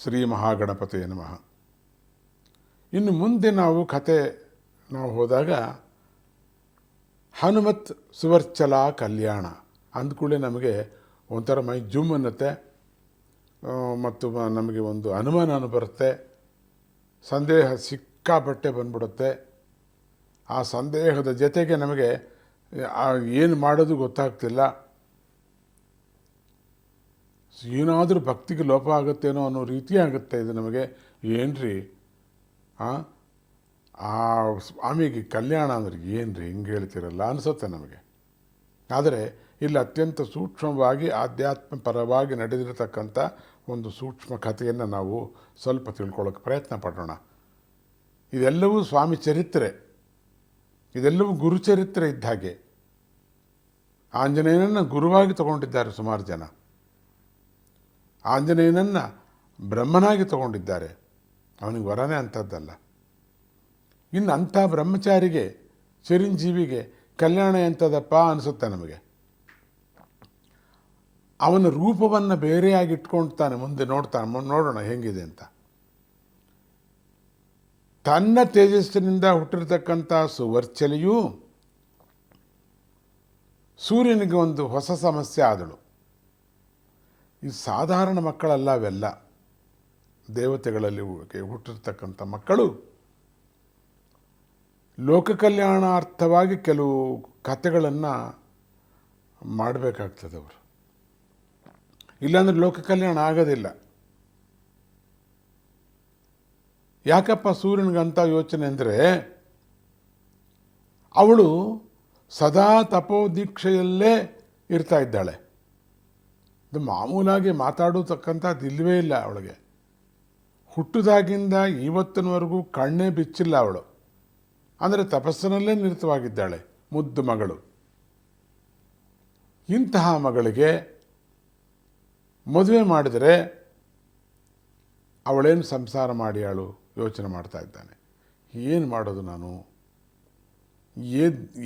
ಶ್ರೀ ಮಹಾಗಣಪತಿಯೇ ನಮಃ. ಇನ್ನು ಮುಂದೆ ನಾವು ಹೋದಾಗ ಹನುಮತ್ ಸುವರ್ಚಲ ಕಲ್ಯಾಣ ಅಂದ್ಕೂಡಲೇ ನಮಗೆ ಒಂಥರ ಮೈ ಜುಮ್ ಅನ್ನತ್ತೆ ಮತ್ತು ನಮಗೆ ಒಂದು ಅನುಮಾನ ಬರುತ್ತೆ, ಸಂದೇಹ ಸಿಕ್ಕಾಪಟ್ಟೆ ಬಂದ್ಬಿಡುತ್ತೆ. ಆ ಸಂದೇಹದ ಜೊತೆಗೆ ನಮಗೆ ಏನು ಮಾಡೋದು ಗೊತ್ತಾಗ್ತಿಲ್ಲ, ಏನಾದರೂ ಭಕ್ತಿಗೆ ಲೋಪ ಆಗುತ್ತೇನೋ ಅನ್ನೋ ರೀತಿ ಆಗುತ್ತೆ. ಇದು ನಮಗೆ ಏನ್ರಿ ಆ ಸ್ವಾಮಿಗೆ ಕಲ್ಯಾಣ ಅಂದ್ರೆ ಏನ್ರಿ ಹಿಂಗೆ ಹೇಳ್ತಿರಲ್ಲ ಅನಿಸುತ್ತೆ ನಮಗೆ. ಆದರೆ ಇಲ್ಲಿ ಅತ್ಯಂತ ಸೂಕ್ಷ್ಮವಾಗಿ ಆಧ್ಯಾತ್ಮ ಪರವಾಗಿ ನಡೆದಿರತಕ್ಕಂಥ ಒಂದು ಸೂಕ್ಷ್ಮ ಕಥೆಯನ್ನು ನಾವು ಸ್ವಲ್ಪ ತಿಳ್ಕೊಳ್ಳೋಕ್ಕೆ ಪ್ರಯತ್ನ ಪಡೋಣ. ಇದೆಲ್ಲವೂ ಸ್ವಾಮಿ ಚರಿತ್ರೆ, ಇದೆಲ್ಲವೂ ಗುರುಚರಿತ್ರೆ ಇದ್ದ ಹಾಗೆ. ಆಂಜನೇಯನನ್ನು ಗುರುವಾಗಿ ತಗೊಂಡಿದ್ದಾರೆ ಸುಮಾರು ಜನ, ಆಂಜನೇಯನನ್ನು ಬ್ರಹ್ಮನಾಗಿ ತಗೊಂಡಿದ್ದಾರೆ. ಅವನಿಗೆ ವರನೇ ಅಂಥದ್ದಲ್ಲ. ಇನ್ನು ಅಂಥ ಬ್ರಹ್ಮಚಾರಿಗೆ, ಚಿರಂಜೀವಿಗೆ ಕಲ್ಯಾಣ ಎಂಥದಪ್ಪ ಅನಿಸುತ್ತೆ ನಮಗೆ. ಅವನ ರೂಪವನ್ನು ಬೇರೆಯಾಗಿ ಇಟ್ಕೊಳ್ತಾನೆ, ಮುಂದೆ ನೋಡೋಣ ಹೇಗಿದೆ ಅಂತ. ತನ್ನ ತೇಜಸ್ಸಿನಿಂದ ಹುಟ್ಟಿರ್ತಕ್ಕಂಥ ಸುವರ್ಚಲೆಯು ಸೂರ್ಯನಿಗೆ ಒಂದು ಹೊಸ ಸಮಸ್ಯೆ ಆದಳು. ಈ ಸಾಧಾರಣ ಮಕ್ಕಳಲ್ಲ ಅವೆಲ್ಲ, ದೇವತೆಗಳಲ್ಲಿ ಹುಟ್ಟಿರ್ತಕ್ಕಂಥ ಮಕ್ಕಳು ಲೋಕ ಕಲ್ಯಾಣಾರ್ಥವಾಗಿ ಕೆಲವು ಕಥೆಗಳನ್ನು ಮಾಡಬೇಕಾಗ್ತದೆ ಅವರು. ಇಲ್ಲಾಂದರೆ ಲೋಕ ಕಲ್ಯಾಣ ಆಗೋದಿಲ್ಲ. ಯಾಕಪ್ಪ ಸೂರ್ಯನಿಗಂಥ ಯೋಚನೆ ಅಂದರೆ, ಅವಳು ಸದಾ ತಪೋದೀಕ್ಷೆಯಲ್ಲೇ ಇರ್ತಾ ಇದ್ದಾಳೆ. ಇದು ಮಾಮೂಲಾಗಿ ಮಾತಾಡತಕ್ಕಂಥದ್ದು ಇಲ್ಲವೇ ಇಲ್ಲ ಅವಳಿಗೆ. ಹುಟ್ಟಿದಾಗಿಂದ ಇವತ್ತಿನವರೆಗೂ ಕಣ್ಣೇ ಬಿಚ್ಚಿಲ್ಲ ಅವಳು. ಅಂದರೆ ತಪಸ್ಸಿನಲ್ಲೇ ನಿರತವಾಗಿದ್ದಾಳೆ, ಮುದ್ದು ಮಗಳು. ಇಂತಹ ಮಗಳಿಗೆ ಮದುವೆ ಮಾಡಿದರೆ ಅವಳೇನು ಸಂಸಾರ ಮಾಡಿಯಾಳು ಯೋಚನೆ ಮಾಡ್ತಾ ಇದ್ದಾನೆ. ಏನು ಮಾಡೋದು ನಾನು,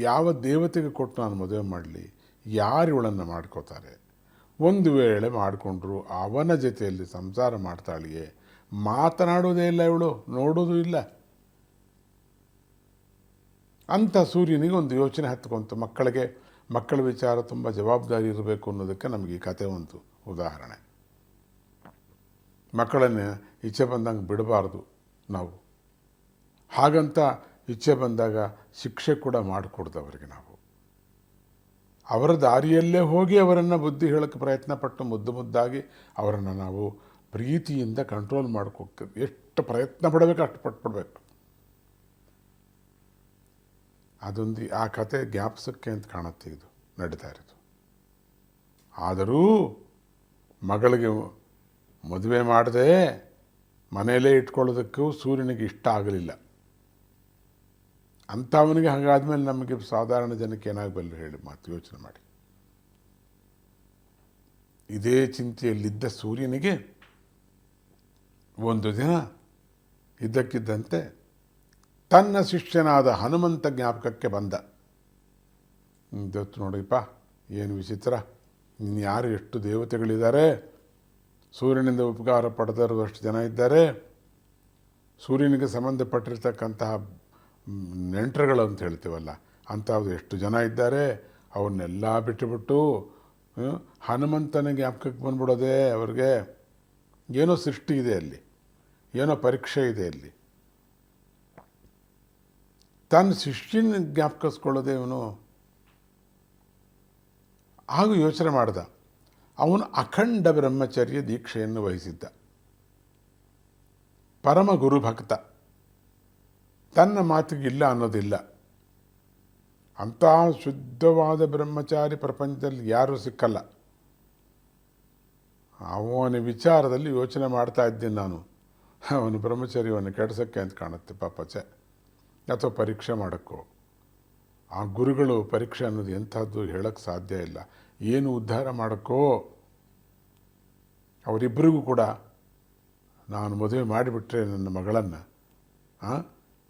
ಯಾವ ದೇವತೆಗೆ ಕೊಟ್ಟು ನಾನು ಮದುವೆ ಮಾಡಲಿ, ಯಾರು ಇವಳನ್ನು ಮಾಡ್ಕೋತಾರೆ? ಒಂದು ವೇಳೆ ಮಾಡಿಕೊಂಡ್ರು ಅವನ ಜೊತೆಯಲ್ಲಿ ಸಂಸಾರ ಮಾಡ್ತಾಳೆಯೇ? ಮಾತನಾಡೋದೇ ಇಲ್ಲ ಇವಳು, ನೋಡೋದು ಇಲ್ಲ. ಅಂಥ ಸೂರ್ಯನಿಗೆ ಒಂದು ಯೋಚನೆ ಹತ್ಕೊಂತು. ಮಕ್ಕಳ ವಿಚಾರ ತುಂಬ ಜವಾಬ್ದಾರಿ ಇರಬೇಕು ಅನ್ನೋದಕ್ಕೆ ನಮಗೆ ಈ ಕಥೆ ಒಂದು ಉದಾಹರಣೆ. ಮಕ್ಕಳನ್ನು ಇಚ್ಛೆ ಬಂದಂಗೆ ಬಿಡಬಾರ್ದು ನಾವು. ಹಾಗಂತ ಇಚ್ಛೆ ಬಂದಾಗ ಶಿಕ್ಷೆ ಕೂಡ ಮಾಡಿಕೊಡ್ದು ಅವರಿಗೆ. ನಾವು ಅವರ ದಾರಿಯಲ್ಲೇ ಹೋಗಿ ಅವರನ್ನು ಬುದ್ಧಿ ಹೇಳೋಕ್ಕೆ ಪ್ರಯತ್ನ ಪಟ್ಟು ಮುದ್ದಾಗಿ ಅವರನ್ನು ನಾವು ಪ್ರೀತಿಯಿಂದ ಕಂಟ್ರೋಲ್ ಮಾಡ್ಕೋಗ್ತೇವೆ. ಎಷ್ಟು ಪ್ರಯತ್ನ ಪಡಬೇಕು ಅಷ್ಟು ಪಟ್ಬಿಡ್ಬೇಕು. ಅದೊಂದು ಆ ಕತೆ ಜ್ಞಾಪಿಸೋಕ್ಕೆ ಅಂತ ಕಾಣುತ್ತೆ ಇದು ನಡೀತಾ ಇರೋದು. ಆದರೂ ಮಗಳಿಗೆ ಮದುವೆ ಮಾಡದೆ ಮನೆಯಲ್ಲೇ ಇಟ್ಕೊಳ್ಳೋದಕ್ಕೂ ಸೂರ್ಯನಿಗೆ ಇಷ್ಟ ಆಗಲಿಲ್ಲ. ಅಂಥವನಿಗೆ ಹಾಗಾದ್ಮೇಲೆ ನಮಗೆ ಸಾಧಾರಣ ಜನಕ್ಕೆ ಏನಾಗಬಲ್ಲ ಹೇಳಿ ಮಾತು ಯೋಚನೆ ಮಾಡಿ. ಇದೇ ಚಿಂತೆಯಲ್ಲಿದ್ದ ಸೂರ್ಯನಿಗೆ ಒಂದು ದಿನ ಇದ್ದಕ್ಕಿದ್ದಂತೆ ತನ್ನ ಶಿಷ್ಯನಾದ ಹನುಮಂತ ಜ್ಞಾಪಕಕ್ಕೆ ಬಂದ. ಇವತ್ತು ನೋಡಿಪ್ಪ ಏನು ವಿಚಿತ್ರ, ಇನ್ಯಾರು ಎಷ್ಟು ದೇವತೆಗಳಿದ್ದಾರೆ, ಸೂರ್ಯನಿಂದ ಉಪಕಾರ ಪಡೆದಷ್ಟು ಜನ ಇದ್ದಾರೆ, ಸೂರ್ಯನಿಗೆ ಸಂಬಂಧಪಟ್ಟಿರ್ತಕ್ಕಂತಹ ನೆಂಟರುಗಳು ಅಂತ ಹೇಳ್ತೀವಲ್ಲ ಅಂಥದ್ದು ಎಷ್ಟು ಜನ ಇದ್ದಾರೆ, ಅವನ್ನೆಲ್ಲ ಬಿಟ್ಟುಬಿಟ್ಟು ಹನುಮಂತನ ಜ್ಞಾಪಕಕ್ಕೆ ಬಂದ್ಬಿಡೋದೆ ಅವ್ರಿಗೆ. ಏನೋ ಸೃಷ್ಟಿ ಇದೆ ಅಲ್ಲಿ, ಏನೋ ಪರೀಕ್ಷೆ ಇದೆ ಅಲ್ಲಿ. ತನ್ನ ಶಿಷ್ಯನ ಜ್ಞಾಪಕಿಸ್ಕೊಳ್ಳೋದೆ ಇವನು. ಹಾಗೂ ಯೋಚನೆ ಮಾಡ್ದ. ಅವನು ಅಖಂಡ ಬ್ರಹ್ಮಚರ್ಯ ದೀಕ್ಷೆಯನ್ನು ವಹಿಸಿದ್ದ, ಪರಮ ಗುರುಭಕ್ತ. ತನ್ನ ಮಾತಿಗೆ ಇಲ್ಲ ಅನ್ನೋದಿಲ್ಲ. ಅಂಥ ಶುದ್ಧವಾದ ಬ್ರಹ್ಮಚಾರಿ ಪ್ರಪಂಚದಲ್ಲಿ ಯಾರೂ ಸಿಕ್ಕಲ್ಲ. ಅವನ ವಿಚಾರದಲ್ಲಿ ಯೋಚನೆ ಮಾಡ್ತಾ ಇದ್ದೀನಿ ನಾನು. ಅವನು ಬ್ರಹ್ಮಚರ್ಯವನ್ನು ಕೆಡಿಸೋಕ್ಕೆ ಅಂತ ಕಾಣುತ್ತೆ ಪಾಪಚೆ, ಅಥವಾ ಪರೀಕ್ಷೆ ಮಾಡೋಕ್ಕೋ. ಆ ಗುರುಗಳು ಪರೀಕ್ಷೆ ಅನ್ನೋದು ಎಂಥದ್ದು ಹೇಳೋಕ್ಕೆ ಸಾಧ್ಯ ಇಲ್ಲ. ಏನು ಉದ್ಧಾರ ಮಾಡೋಕ್ಕೋ ಅವರಿಬ್ಬರಿಗೂ ಕೂಡ ನಾನು ಮದುವೆ ಮಾಡಿಬಿಟ್ರೆ ನನ್ನ ಮಗಳನ್ನು,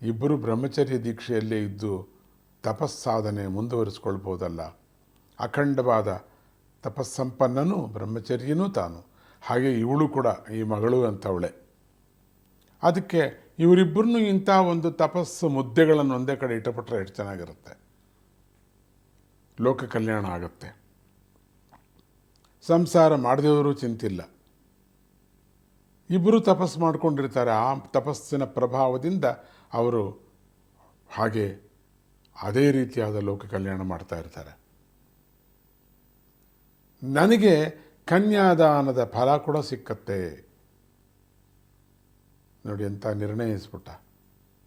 ಇಬ್ಬರು ಬ್ರಹ್ಮಚರ್ಯ ದೀಕ್ಷೆಯಲ್ಲೇ ಇದ್ದು ತಪಸ್ಸಾಧನೆ ಮುಂದುವರಿಸ್ಕೊಳ್ಬೋದಲ್ಲ. ಅಖಂಡವಾದ ತಪಸ್ಸಂಪನ್ನನೂ ಬ್ರಹ್ಮಚರ್ಯನೂ ತಾನು. ಹಾಗೆ ಇವಳು ಕೂಡ, ಈ ಮಗಳು ಅಂತವಳೆ ಅದಕ್ಕೆ ಇವರಿಬ್ಬರನ್ನೂ ಇಂಥ ಒಂದು ತಪಸ್ಸು ಮುದ್ದೆಗಳನ್ನು ಒಂದೇ ಕಡೆ ಇಟ್ಟುಬಿಟ್ರೆ ಎಷ್ಟು ಚೆನ್ನಾಗಿರುತ್ತೆ, ಲೋಕ ಕಲ್ಯಾಣ ಆಗುತ್ತೆ. ಸಂಸಾರ ಮಾಡಿದವರು ಚಿಂತಿಲ್ಲ, ಇಬ್ಬರು ತಪಸ್ಸು ಮಾಡ್ಕೊಂಡಿರ್ತಾರೆ. ಆ ತಪಸ್ಸಿನ ಪ್ರಭಾವದಿಂದ ಅವರು ಹಾಗೆ ಅದೇ ರೀತಿಯಾದ ಲೋಕ ಕಲ್ಯಾಣ ಮಾಡ್ತಾ ಇರ್ತಾರೆ. ನನಗೆ ಕನ್ಯಾದಾನದ ಫಲ ಕೂಡ ಸಿಕ್ಕತ್ತೆ ನೋಡಿ ಅಂತ ನಿರ್ಣಯಿಸ್ಬಿಟ್ಟ.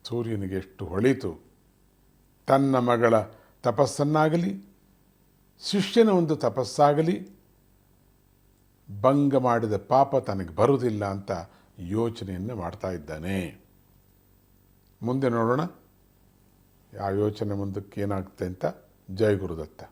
ಸೂರ್ಯನಿಗೆ ಎಷ್ಟು ಹೊಳಿತು. ತನ್ನ ಮಗಳ ತಪಸ್ಸನ್ನಾಗಲಿ ಶಿಷ್ಯನ ಒಂದು ತಪಸ್ಸಾಗಲಿ ಭಂಗ ಮಾಡಿದ ಪಾಪ ತನಗೆ ಬರುವುದಿಲ್ಲ ಅಂತ ಯೋಚನೆಯನ್ನು ಮಾಡ್ತಾ ಇದ್ದಾನೆ. ಮುಂದೆ ನೋಡೋಣ ಆ ಯೋಚನೆ ಮುಂದಕ್ಕೆ ಏನಾಗುತ್ತೆ ಅಂತ. ಜೈ ಗುರುದತ್ತ.